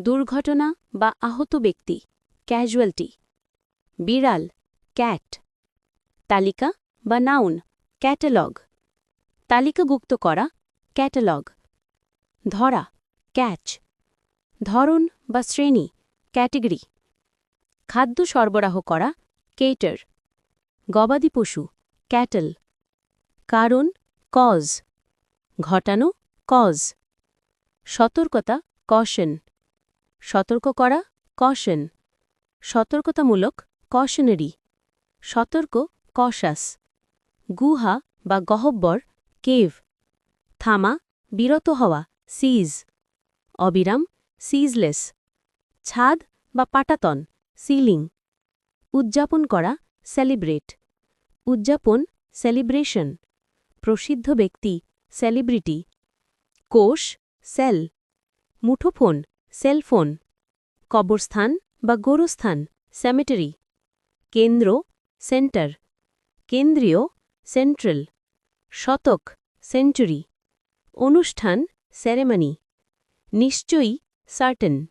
দুর্ঘটনা বা আহত ব্যক্তি, ক্যাজুয়ালটি। বিড়াল, ক্যাট। তালিকা বা নাউন, ক্যাটালগ। তালিকাভুক্ত করা, ক্যাটালগ। ধরা, ক্যাচ। ধরন বা শ্রেণী, ক্যাটেগরি। খাদ্য সরবরাহ করা, কেটার। গবাদি পশু, ক্যাটল। কারণ, কজ। ঘটানো, কজ। সতর্কতা, কশন। সতর্ক করা, কশন। সতর্কতামূলক, কশনারি। সতর্ক, কশাস। গুহা বা গহ্বর, কেভ। থামা, বিরত হওয়া, সিজ। অবিরাম, সিজলেস। ছাদ বা পাটাতন, সিলিং। উদযাপন করা, সেলিব্রেট। উদযাপন, সেলিব্রেশন। প্রসিদ্ধ ব্যক্তি, সেলিব্রিটি। কোষ, সেল। মুঠোফোন, সেলফোন। কবরস্থান বা গোরস্থান, সেমেটারি। কেন্দ্র, সেন্টার। কেন্দ্রীয়, সেন্ট্রাল। শতক, সেঞ্চুরি। অনুষ্ঠান, সেরেমনি। নিশ্চয়ই, সার্টেন।